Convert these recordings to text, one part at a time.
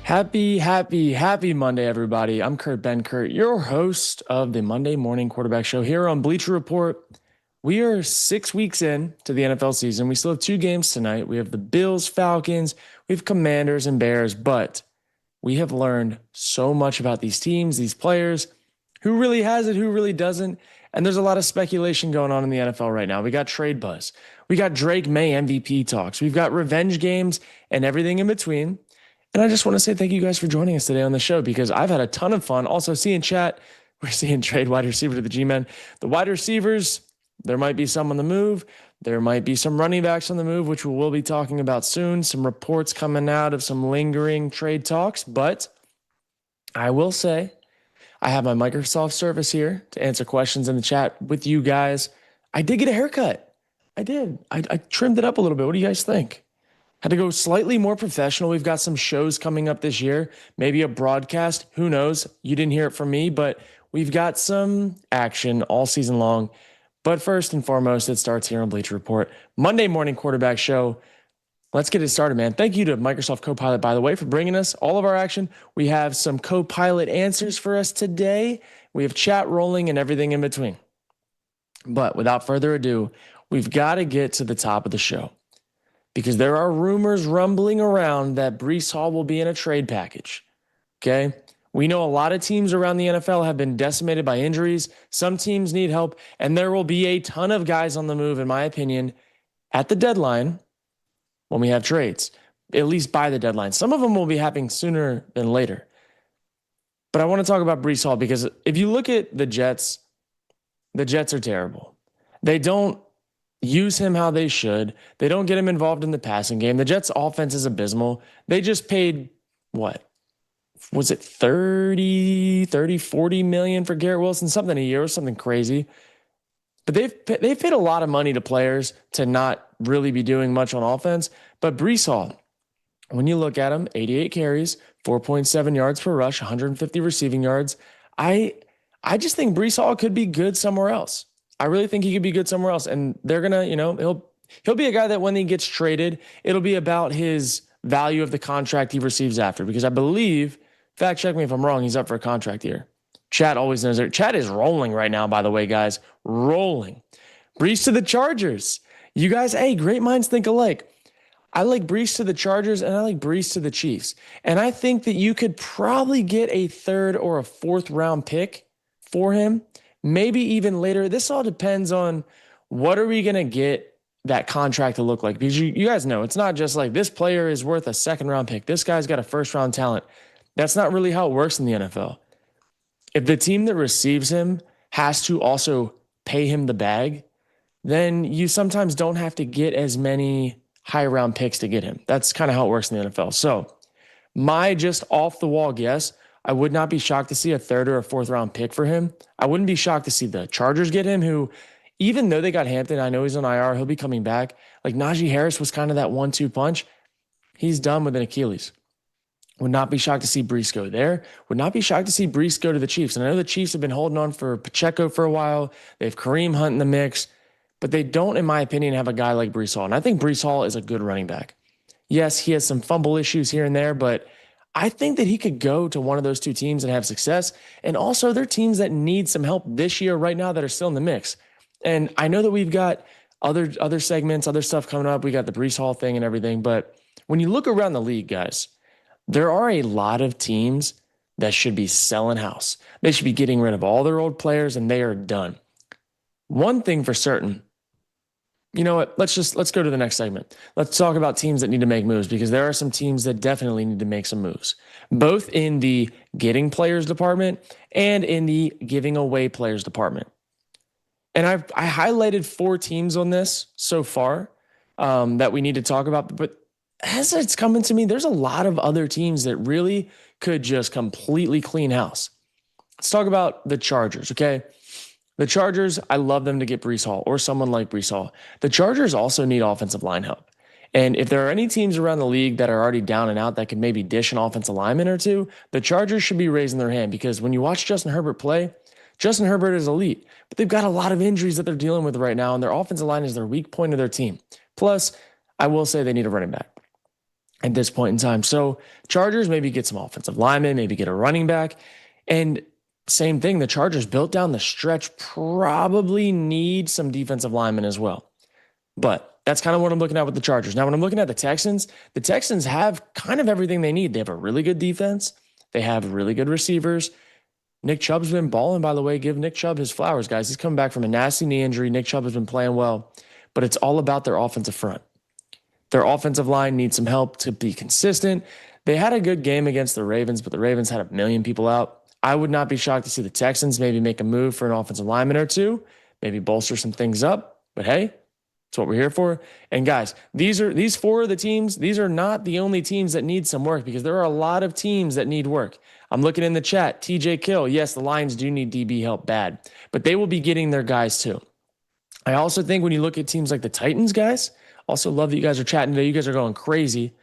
Happy Monday, everybody. I'm Kurt Benkert, your host of the Monday Morning Quarterback Show here on Bleacher Report. We are 6 weeks in to the NFL season. We still have 2 games tonight. We have the Bills, Falcons, we have Commanders and Bears, but we have learned so much about these teams, these players, who really has it, who really doesn't. And there's a lot of speculation going on in the NFL right now. We got trade buzz. We got Drake Maye MVP talks. We've got revenge games and everything in between. And I just want to say thank you guys for joining us today on the show because I've had a ton of fun. Also, seeing chat, we're seeing trade wide receiver to the G-men. The wide receivers, there might be some on the move. There might be some running backs on the move, which we will be talking about soon. Some reports coming out of some lingering trade talks. But I will say I have my Microsoft Surface here to answer questions in the chat with you guys. I did get a haircut. I did. I trimmed it up a little bit. What do you guys think? Had to go slightly more professional. We've got some shows coming up this year, maybe a broadcast. Who knows? You didn't hear it from me, but we've got some action all season long. But first and foremost, it starts here on Bleacher Report, Monday Morning Quarterback Show. Let's get it started, man. Thank you to Microsoft Copilot, by the way, for bringing us all of our action. We have some Copilot answers for us today. We have chat rolling and everything in between. But without further ado, we've got to get to the top of the show, because there are rumors rumbling around that Breece Hall will be in a trade package. Okay? We know a lot of teams around the NFL have been decimated by injuries. Some teams need help, and there will be a ton of guys on the move, in my opinion, at the deadline when we have trades, at least by the deadline. Some of them will be happening sooner than later. But I want to talk about Breece Hall because if you look at the Jets are terrible. They don't use him how they should. They don't get him involved in the passing game. The Jets offense is abysmal. They just paid, what? Was it 40 million for Garrett Wilson? Something a year or something crazy. But they've paid a lot of money to players to not really be doing much on offense. But Breece Hall, when you look at him, 88 carries, 4.7 yards per rush, 150 receiving yards. I just think Breece Hall could be good somewhere else. I really think he could be good somewhere else. And they're going to, he'll be a guy that when he gets traded, it'll be about his value of the contract he receives after. Because I believe, fact check me if I'm wrong, he's up for a contract here. Chat always knows it. Chat is rolling right now, by the way, guys. Rolling. Breece to the Chargers. You guys, hey, great minds think alike. I like Breece to the Chargers and I like Breece to the Chiefs. And I think that you could probably get a 3rd or a 4th round pick for him. Maybe even later. This all depends on what are we going to get that contract to look like. Because you guys know, it's not just like this player is worth a 2nd round pick. This guy's got a 1st round talent. That's not really how it works in the NFL. If the team that receives him has to also pay him the bag, then you sometimes don't have to get as many high round picks to get him. That's kind of how it works in the NFL. So my just off the wall guess, I would not be shocked to see a 3rd or a 4th round pick for him. I wouldn't be shocked to see the Chargers get him, who, even though they got Hampton, I know he's on IR, he'll be coming back. Like Najee Harris was kind of that 1-2 punch. He's done with an Achilles. Would not be shocked to see Breece go there. Would not be shocked to see Breece go to the Chiefs. And I know the Chiefs have been holding on for Pacheco for a while. They have Kareem Hunt in the mix. But they don't, in my opinion, have a guy like Breece Hall. And I think Breece Hall is a good running back. Yes, he has some fumble issues here and there, but I think that he could go to one of those 2 teams and have success. And also, they're teams that need some help this year right now that are still in the mix. And I know that we've got other segments, other stuff coming up. We got the Breece Hall thing and everything. But when you look around the league, guys, there are a lot of teams that should be selling house. They should be getting rid of all their old players, and they are done. One thing for certain, you know what? Let's go to the next segment. Let's talk about teams that need to make moves, because there are some teams that definitely need to make some moves, both in the getting players department and in the giving away players department. And I highlighted 4 teams on this so far that we need to talk about, but as it's coming to me, there's a lot of other teams that really could just completely clean house. Let's talk about the Chargers, okay? The Chargers, I love them to get Breece Hall or someone like Breece Hall. The Chargers also need offensive line help. And if there are any teams around the league that are already down and out that could maybe dish an offensive lineman or two, the Chargers should be raising their hand, because when you watch Justin Herbert play, Justin Herbert is elite, but they've got a lot of injuries that they're dealing with right now, and their offensive line is their weak point of their team. Plus, I will say they need a running back at this point in time. So Chargers maybe get some offensive linemen, maybe get a running back. And same thing, the Chargers built down the stretch probably need some defensive linemen as well. But that's kind of what I'm looking at with the Chargers. Now, when I'm looking at the Texans have kind of everything they need. They have a really good defense. They have really good receivers. Nick Chubb's been balling, by the way. Give Nick Chubb his flowers, guys. He's coming back from a nasty knee injury. Nick Chubb has been playing well, but it's all about their offensive front. Their offensive line needs some help to be consistent. They had a good game against the Ravens, but the Ravens had 1 million people out. I would not be shocked to see the Texans maybe make a move for an offensive lineman or two, maybe bolster some things up. But hey, that's what we're here for. And guys, these 4 of the teams, these are not the only teams that need some work, because there are a lot of teams that need work. I'm looking in the chat. TJ Kill. Yes, the Lions do need DB help bad, but they will be getting their guys too. I also think when you look at teams like the Titans, guys, also love that you guys are chatting today. You guys are going crazy.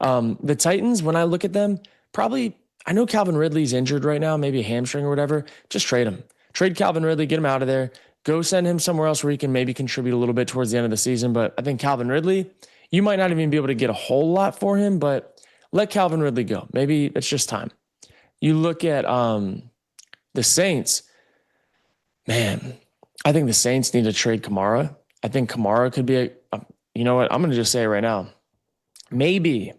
The Titans, when I look at them, probably, I know Calvin Ridley's injured right now, maybe a hamstring or whatever. Just trade him. Trade Calvin Ridley, get him out of there. Go send him somewhere else where he can maybe contribute a little bit towards the end of the season. But I think Calvin Ridley, you might not even be able to get a whole lot for him, but let Calvin Ridley go. Maybe it's just time. You look at the Saints, man, I think the Saints need to trade Kamara. I think Kamara could be you know what? I'm going to just say it right now. Maybe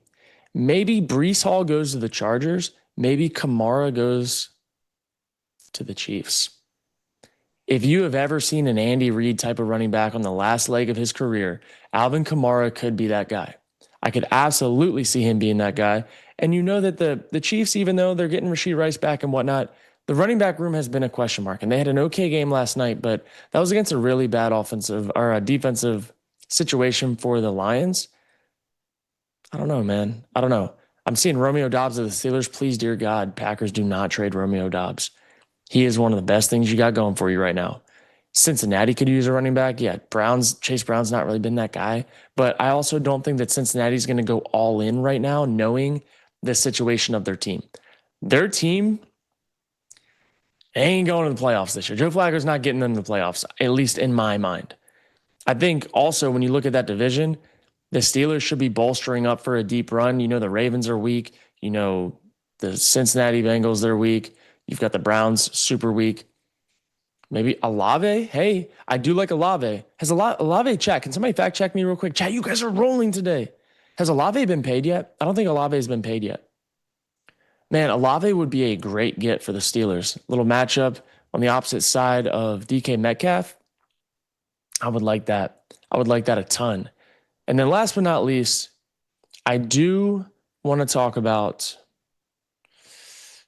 Breece Hall goes to the Chargers. Maybe Kamara goes to the Chiefs. If you have ever seen an Andy Reid type of running back on the last leg of his career, Alvin Kamara could be that guy. I could absolutely see him being that guy. And you know that the Chiefs, even though they're getting Rashee Rice back and whatnot, the running back room has been a question mark. And they had an okay game last night, but that was against a really bad offensive or a defensive situation for the Lions. I don't know, man. I don't know. I'm seeing Romeo Doubs of the Steelers. Please, dear God, Packers do not trade Romeo Doubs. He is one of the best things you got going for you right now. Cincinnati could use a running back. Yeah, Chase Brown's not really been that guy. But I also don't think that Cincinnati's going to go all in right now, knowing the situation of their team. Their team ain't going to the playoffs this year. Joe Flacco's not getting them to the playoffs, at least in my mind. I think also when you look at that division, the Steelers should be bolstering up for a deep run. You know, the Ravens are weak. You know, the Cincinnati Bengals, they're weak. You've got the Browns, super weak. Maybe Olave. Hey, I do like Olave. Has Olave chat? Can somebody fact check me real quick? Chat, you guys are rolling today. Has Olave been paid yet? I don't think Olave has been paid yet. Man, Olave would be a great get for the Steelers. Little matchup on the opposite side of DK Metcalf. I would like that. I would like that a ton. And then last but not least, I do want to talk about,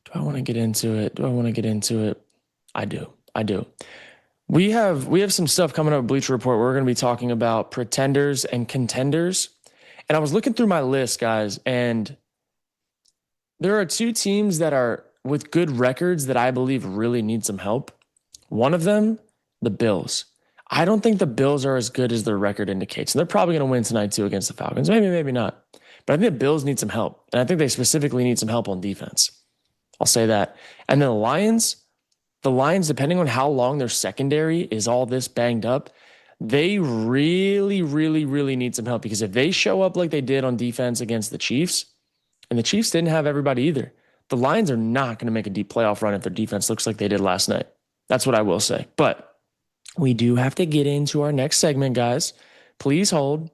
do I want to get into it? I do. We have some stuff coming up with Bleacher Report. We're going to be talking about pretenders and contenders. And I was looking through my list, guys, and there are 2 teams that are with good records that I believe really need some help. One of them, the Bills. I don't think the Bills are as good as their record indicates. And they're probably going to win tonight too against the Falcons. Maybe not. But I think the Bills need some help. And I think they specifically need some help on defense. I'll say that. And then the Lions, depending on how long their secondary is all this banged up, they really, really, really need some help. Because if they show up like they did on defense against the Chiefs, and the Chiefs didn't have everybody either, the Lions are not going to make a deep playoff run if their defense looks like they did last night. That's what I will say. But we do have to get into our next segment, guys. Please hold.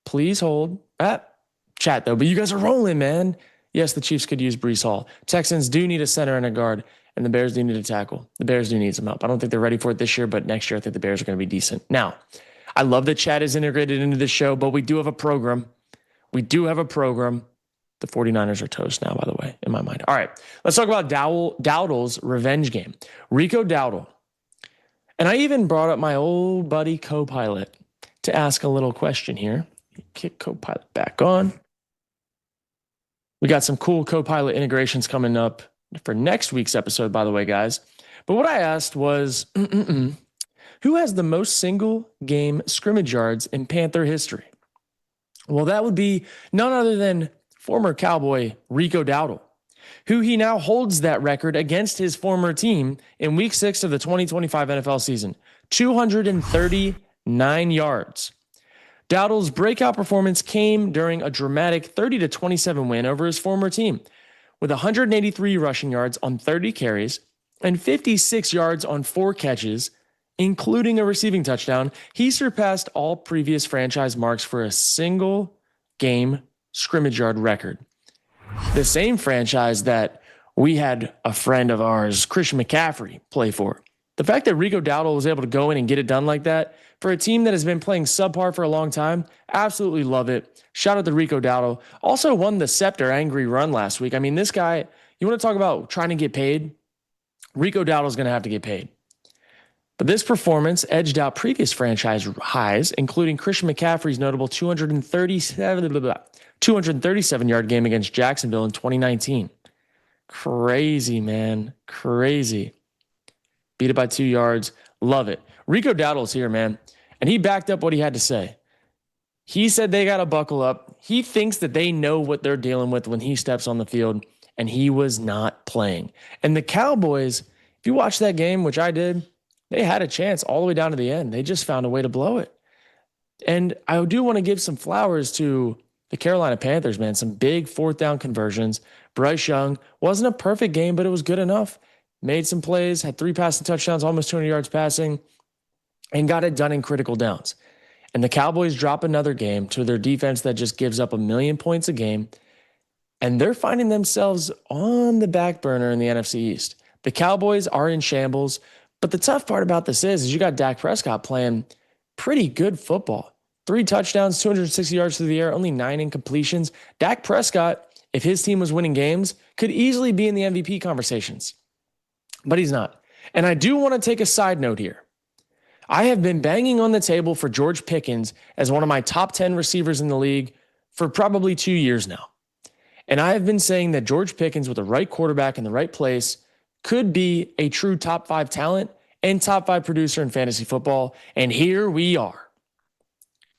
Chat, though. But you guys are rolling, man. Yes, the Chiefs could use Breece Hall. Texans do need a center and a guard, and the Bears do need a tackle. The Bears do need some help. I don't think they're ready for it this year, but next year I think the Bears are going to be decent. Now, I love that chat is integrated into the show, but we do have a program. The 49ers are toast now, by the way, in my mind. All right, let's talk about Dowdle's revenge game. Rico Dowdle. And I even brought up my old buddy Copilot to ask a little question here. Kick Copilot back on. We got some cool Copilot integrations coming up for next week's episode, by the way, guys. But what I asked was, who has the most single game scrimmage yards in Panther history? Well, that would be none other than former Cowboy Rico Dowdle. who he now holds that record against his former team in week 6 of the 2025 NFL season. 239 yards. Dowdle's breakout performance came during a dramatic 30-27 win over his former team, with 183 rushing yards on 30 carries and 56 yards on 4 catches, including a receiving touchdown. He surpassed all previous franchise marks for a single game scrimmage yard record. The same franchise that we had a friend of ours, Christian McCaffrey, play for. The fact that Rico Dowdle was able to go in and get it done like that for a team that has been playing subpar for a long time, absolutely love it. Shout out to Rico Dowdle. Also won the Scepter Angry Run last week. I mean, this guy, you want to talk about trying to get paid? Rico Dowdle is going to have to get paid. But this performance edged out previous franchise highs, including Christian McCaffrey's notable 237-yard game against Jacksonville in 2019. Crazy, man. Crazy. Beat it by 2 yards. Love it. Rico Dowdle's here, man. And he backed up what he had to say. He said they got to buckle up. He thinks that they know what they're dealing with when he steps on the field, and he was not playing. And the Cowboys, if you watch that game, which I did, they had a chance all the way down to the end. They just found a way to blow it. And I do want to give some flowers to the Carolina Panthers, man. Some big 4th down conversions. Bryce Young wasn't a perfect game, but it was good enough. Made some plays, had 3 passing touchdowns, almost 200 yards passing, and got it done in critical downs. And the Cowboys drop another game to their defense that just gives up 1 million points a game. And they're finding themselves on the back burner in the NFC East. The Cowboys are in shambles. But the tough part about this is you got Dak Prescott playing pretty good football. 3 touchdowns, 260 yards through the air, only 9 incompletions. Dak Prescott, if his team was winning games, could easily be in the MVP conversations. But he's not. And I do want to take a side note here. I have been banging on the table for George Pickens as one of my top 10 receivers in the league for probably 2 years now. And I have been saying that George Pickens, with the right quarterback in the right place, could be a true top 5 talent and top 5 producer in fantasy football. And here we are.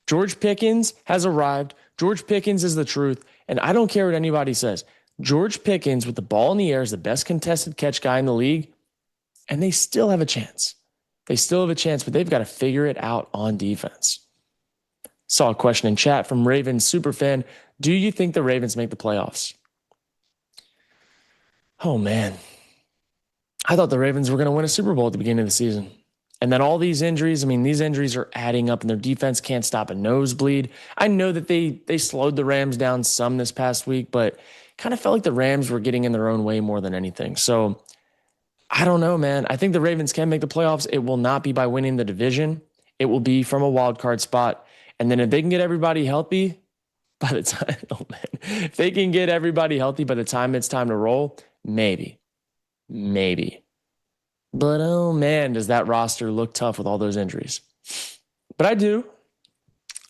George Pickens has arrived. George Pickens is the truth. And I don't care what anybody says. George Pickens with the ball in the air is the best contested catch guy in the league. And they still have a chance. They still have a chance, but they've got to figure it out on defense. Saw a question in chat from Ravens superfan. Do you think the Ravens make the playoffs? Oh, man. I thought the Ravens were going to win a Super Bowl at the beginning of the season. And then all these injuries, I mean, these injuries are adding up and their defense can't stop a nosebleed. I know that they slowed the Rams down some this past week, but kind of felt like the Rams were getting in their own way more than anything. So I don't know, man. I think the Ravens can make the playoffs. It will not be by winning the division. It will be from a wild card spot. And then if they can get everybody healthy by the time, if they can get everybody healthy by the time it's time to roll, maybe. But oh man, does that roster look tough with all those injuries. But I do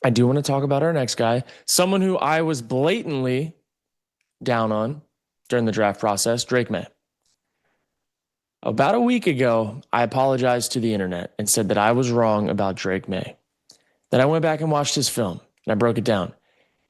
want to talk about our next guy, someone who I was blatantly down on during the draft process, Drake Maye. About a week ago, I apologized to the internet and said that I was wrong about Drake Maye. Then I went back and watched his film and I broke it down.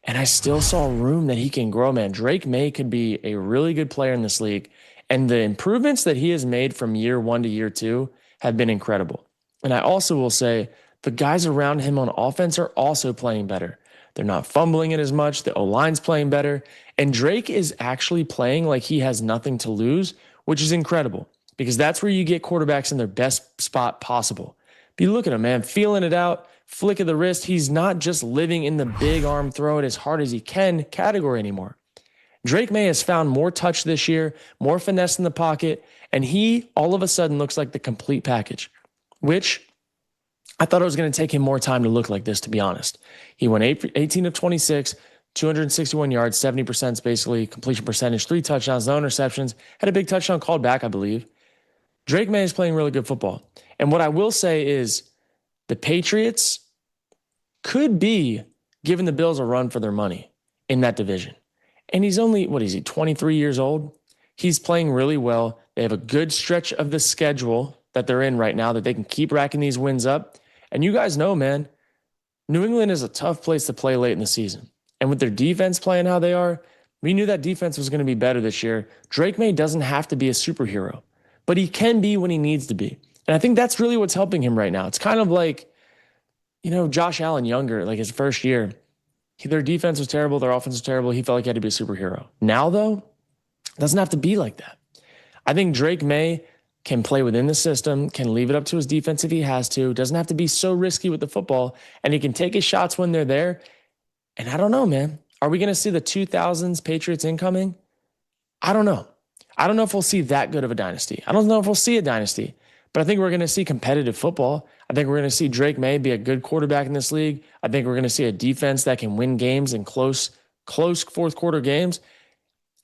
And I still saw room that he can grow, man. Drake Maye could be a really good player in this league. And the improvements that he has made from year 1 to year 2 have been incredible. And I also will say the guys around him on offense are also playing better. They're not fumbling it as much. The O-line's playing better. And Drake is actually playing like he has nothing to lose, which is incredible because that's where you get quarterbacks in their best spot possible. But you look at him, man, feeling it out, flick of the wrist. He's not just living in the big arm, throw it as hard as he can category anymore. Drake Maye has found more touch this year, more finesse in the pocket, and he all of a sudden looks like the complete package, which I thought it was going to take him more time to look like this, to be honest. He went 18 of 26, 261 yards, 70% basically completion percentage, 3 touchdowns, no interceptions, had a big touchdown called back, I believe. Drake Maye is playing really good football. And what I will say is the Patriots could be giving the Bills a run for their money in that division. And he's only, 23 years old? He's playing really well. They have a good stretch of the schedule that they're in right now that they can keep racking these wins up. And you guys know, man, New England is a tough place to play late in the season. And with their defense playing how they are, We knew that defense was going to be better this year. Drake Maye doesn't have to be a superhero, but he can be when he needs to be. And I think that's really what's helping him right now. It's kind of like, Josh Allen younger, like his first year. Their defense was terrible. Their offense was terrible. He felt like he had to be a superhero. Now, though, it doesn't have to be like that. I think Drake Maye can play within the system, can leave it up to his defense if he has to, doesn't have to be so risky with the football, and he can take his shots when they're there. And I don't know, man. Are we going to see the 2000s Patriots incoming? I don't know. I don't know if we'll see that good of a dynasty. I don't know if we'll see a dynasty, but I think we're going to see competitive football. I think we're going to see Drake Maye be a good quarterback in this league. I think we're going to see a defense that can win games in close fourth quarter games.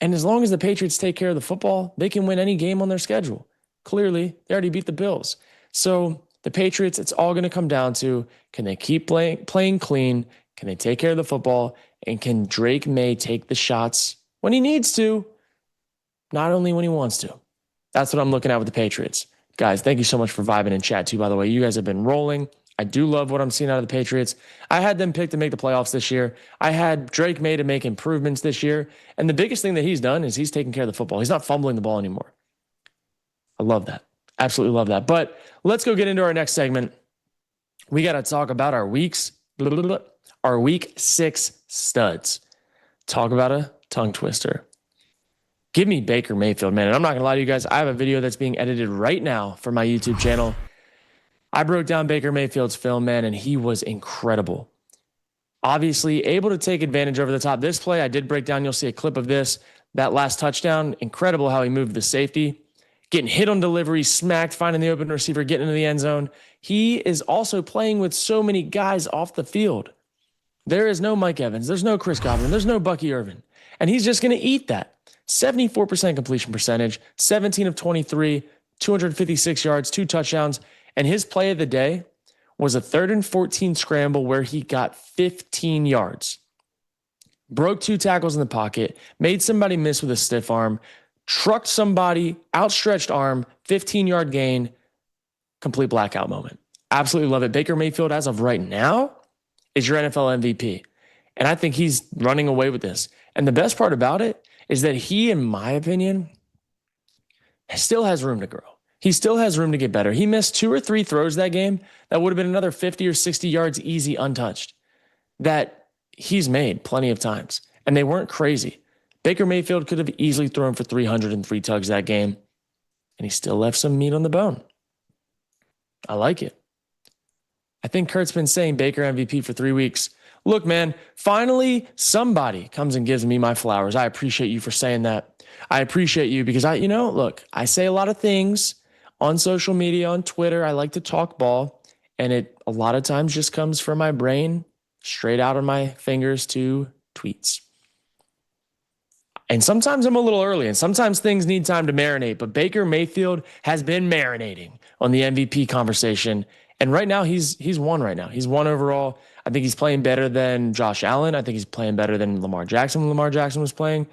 And as long as the Patriots take care of the football, they can win any game on their schedule. Clearly, they already beat the Bills. So the Patriots, it's all going to come down to, can they keep playing clean? Can they take care of the football? And can Drake Maye take the shots when he needs to, not only when he wants to? That's what I'm looking at with the Patriots. Guys, thank you so much for vibing in chat too, by the way. You guys have been rolling. I do love what I'm seeing out of the Patriots. I had them picked to make the playoffs this year. I had Drake Maye to make improvements this year. And the biggest thing that he's done is he's taking care of the football. He's not fumbling the ball anymore. I love that. Absolutely love that. But let's go get into our next segment. We got to talk about our week 6 studs. Talk about a tongue twister. Give me Baker Mayfield, man. And I'm not going to lie to you guys. I have a video that's being edited right now for my YouTube channel. I broke down Baker Mayfield's film, man, and he was incredible. Obviously, able to take advantage over the top. This play I did break down. You'll see a clip of this. That last touchdown, incredible how he moved the safety. Getting hit on delivery, smacked, finding the open receiver, getting into the end zone. He is also playing with so many guys off the field. There is no Mike Evans. There's no Chris Godwin. There's no Bucky Irvin. And he's just going to eat that. 74% completion percentage, 17 of 23, 256 yards, 2 touchdowns. And his play of the day was a 3rd and 14 scramble where he got 15 yards. Broke 2 tackles in the pocket, made somebody miss with a stiff arm, trucked somebody, outstretched arm, 15-yard gain, complete blackout moment. Absolutely love it. Baker Mayfield, as of right now, is your NFL MVP. And I think he's running away with this. And the best part about it is that he, in my opinion, still has room to grow. He still has room to get better. He missed 2 or 3 throws that game that would have been another 50 or 60 yards easy untouched that he's made plenty of times. And they weren't crazy. Baker Mayfield could have easily thrown for 303 tugs that game, and he still left some meat on the bone. I like it. I think Kurt's been saying Baker MVP for 3 weeks. Look, man, finally somebody comes and gives me my flowers. I appreciate you for saying that. I appreciate you because look, I say a lot of things on social media, on Twitter. I like to talk ball, and it a lot of times just comes from my brain straight out of my fingers to tweets. And sometimes I'm a little early, and sometimes things need time to marinate. But Baker Mayfield has been marinating on the MVP conversation. And right now, he's won right now. He's won overall. I think he's playing better than Josh Allen. I think he's playing better than Lamar Jackson when Lamar Jackson was playing.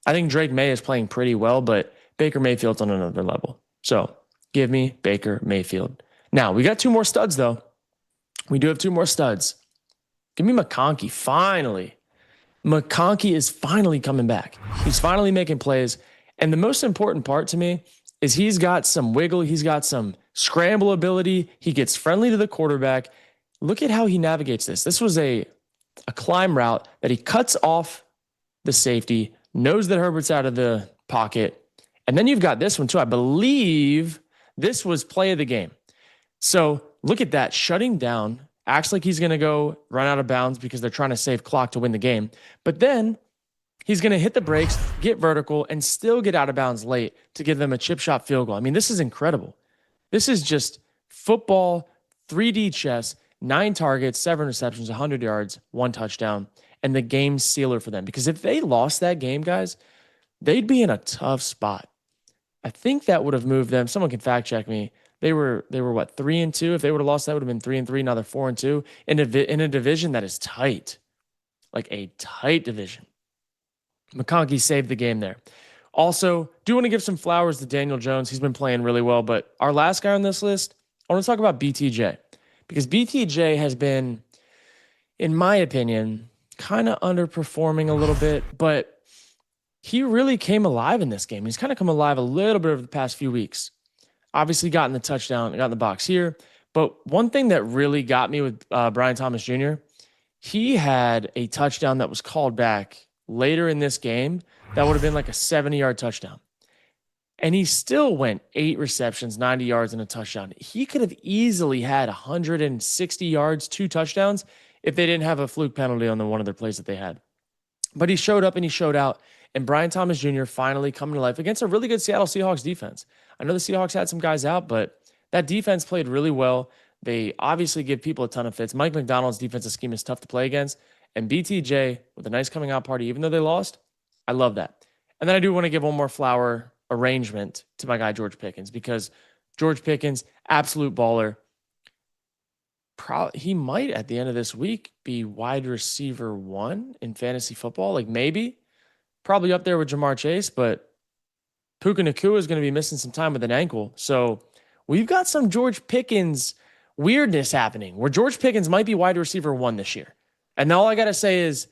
I think Drake Maye is playing pretty well, but Baker Mayfield's on another level. So give me Baker Mayfield. Now, we got 2 more studs, though. We do have 2 more studs. Give me McConkey, finally. McConkey is finally coming back. He's finally making plays. And the most important part to me is he's got some wiggle. He's got some scramble ability. He gets friendly to the quarterback. Look at how he navigates this. This was a climb route that he cuts off the safety, knows that Herbert's out of the pocket. And then you've got this one too. I believe this was play of the game. So look at that, shutting down. Acts like he's going to go run out of bounds because they're trying to save clock to win the game. But then he's going to hit the brakes, get vertical, and still get out of bounds late to give them a chip shot field goal. I mean, this is incredible. This is just football, 3D chess, 9 targets, 7 receptions, 100 yards, 1 touchdown, and the game sealer for them. Because if they lost that game, guys, they'd be in a tough spot. I think that would have moved them. Someone can fact check me. They were what, 3-2? If they would have lost, that would have been 3-3. Now they're 4-2 in a division that is tight, like a tight division. McConkey saved the game there. Also, do want to give some flowers to Daniel Jones. He's been playing really well. But our last guy on this list, I want to talk about BTJ because BTJ has been, in my opinion, kind of underperforming a little bit. But he really came alive in this game. He's kind of come alive a little bit over the past few weeks. Obviously, got in the touchdown, got in the box here. But one thing that really got me with Brian Thomas Jr., he had a touchdown that was called back later in this game that would have been like a 70-yard touchdown. And he still went 8 receptions, 90 yards, and a touchdown. He could have easily had 160 yards, 2 touchdowns, if they didn't have a fluke penalty on the one of their plays that they had. But he showed up and he showed out. And Brian Thomas Jr. finally coming to life against a really good Seattle Seahawks defense. I know the Seahawks had some guys out, but that defense played really well. They obviously give people a ton of fits. Mike McDonald's defensive scheme is tough to play against. And BTJ with a nice coming out party, even though they lost, I love that. And then I do want to give one more flower arrangement to my guy George Pickens, because George Pickens, absolute baller. He might at the end of this week be wide receiver 1 in fantasy football. Like maybe, probably up there with Jamar Chase, but Puka Nacua is going to be missing some time with an ankle. So we've got some George Pickens weirdness happening where George Pickens might be wide receiver 1 this year. And all I got to say is,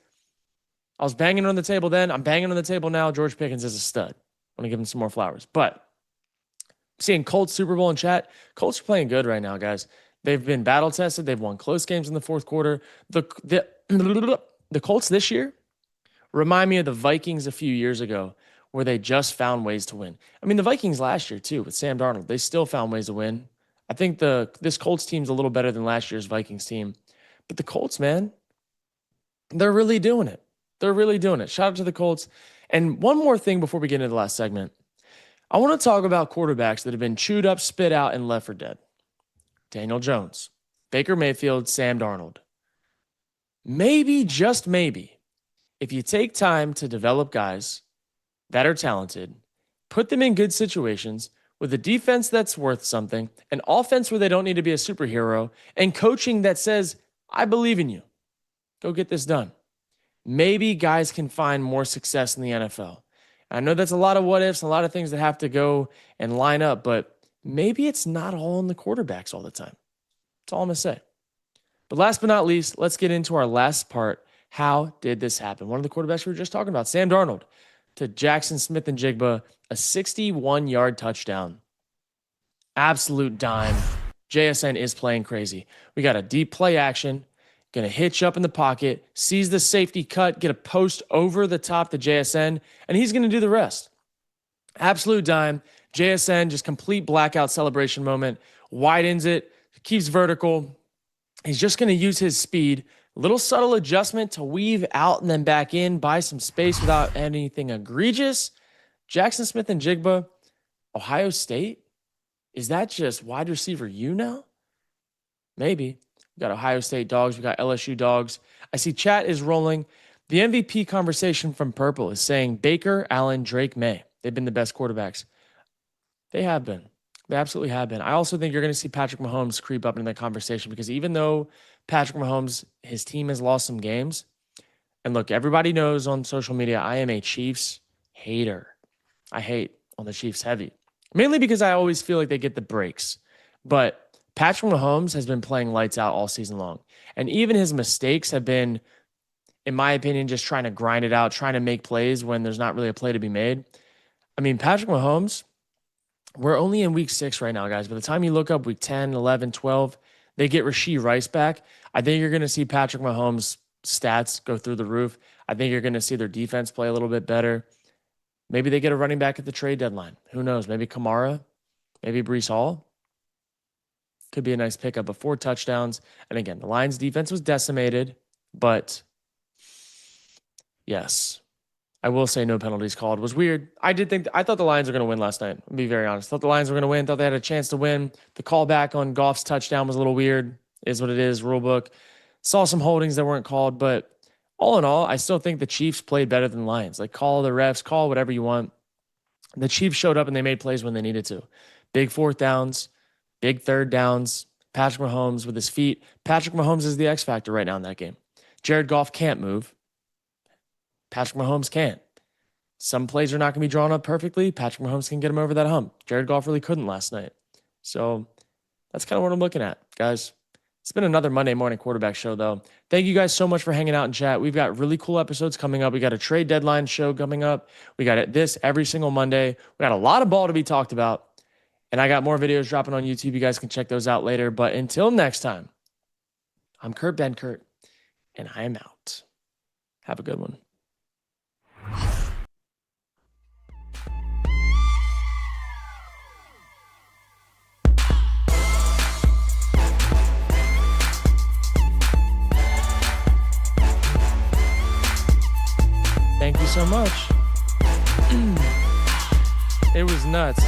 I was banging on the table then. I'm banging on the table now. George Pickens is a stud. I want to give him some more flowers. But seeing Colts Super Bowl in chat, Colts are playing good right now, guys. They've been battle tested. They've won close games in the fourth quarter. The Colts this year remind me of the Vikings a few years ago, where they just found ways to win. I mean, the Vikings last year too with Sam Darnold, they still found ways to win. I think this Colts team's a little better than last year's Vikings team. But the Colts, man, they're really doing it. They're really doing it. Shout out to the Colts. And one more thing before we get into the last segment. I want to talk about quarterbacks that have been chewed up, spit out, and left for dead. Daniel Jones, Baker Mayfield, Sam Darnold. Maybe, just maybe, if you take time to develop guys that are talented, put them in good situations with a defense that's worth something, an offense where they don't need to be a superhero, and coaching that says, I believe in you. Go get this done. Maybe guys can find more success in the NFL. I know that's a lot of what ifs, a lot of things that have to go and line up, but maybe it's not all on the quarterbacks all the time. That's all I'm going to say. But last but not least, let's get into our last part. How did this happen? One of the quarterbacks we were just talking about, Sam Darnold, to Jackson Smith-Njigba, a 61-yard touchdown. Absolute dime. JSN is playing crazy. We got a deep play action. Going to hitch up in the pocket, sees the safety cut, get a post over the top to JSN, and he's going to do the rest. Absolute dime. JSN, just complete blackout celebration moment. Widens it, keeps vertical. He's just going to use his speed. Little subtle adjustment to weave out and then back in, buy some space without anything egregious. Jackson Smith-Njigba, Ohio State? Is that just wide receiver U now? Maybe. We got Ohio State dogs. We got LSU dogs. I see chat is rolling. The MVP conversation from Purple is saying Baker, Allen, Drake, May. They've been the best quarterbacks. They have been. They absolutely have been. I also think you're going to see Patrick Mahomes creep up into that conversation, because even though Patrick Mahomes, his team has lost some games, and look, everybody knows on social media, I am a Chiefs hater. I hate on the Chiefs heavy, mainly because I always feel like they get the breaks. But Patrick Mahomes has been playing lights out all season long. And even his mistakes have been, in my opinion, just trying to grind it out, trying to make plays when there's not really a play to be made. I mean, Patrick Mahomes, we're only in week 6 right now, guys. By the time you look up week 10, 11, 12, they get Rashee Rice back. I think you're going to see Patrick Mahomes' stats go through the roof. I think you're going to see their defense play a little bit better. Maybe they get a running back at the trade deadline. Who knows? Maybe Kamara, maybe Breece Hall. Could be a nice pickup of 4 touchdowns. And again, the Lions defense was decimated, but yes, I will say no penalties called. It was weird. I thought the Lions were going to win last night. I'll be very honest. Thought the Lions were going to win. Thought they had a chance to win. The callback on Goff's touchdown was a little weird. Is what it is. Rule book. Saw some holdings that weren't called, but all in all, I still think the Chiefs played better than the Lions. Like, call the refs, call whatever you want. The Chiefs showed up and they made plays when they needed to. Big 4th downs. Big 3rd downs. Patrick Mahomes with his feet. Patrick Mahomes is the X factor right now in that game. Jared Goff can't move. Patrick Mahomes can't. Some plays are not going to be drawn up perfectly. Patrick Mahomes can get him over that hump. Jared Goff really couldn't last night. So that's kind of what I'm looking at, guys. It's been another Monday morning quarterback show, though. Thank you guys so much for hanging out in chat. We've got really cool episodes coming up. We got a trade deadline show coming up. We got this every single Monday. We got a lot of ball to be talked about. And I got more videos dropping on YouTube. You guys can check those out later. But until next time, I'm Kurt Benkert, and I am out. Have a good one. Thank you so much. It was nuts.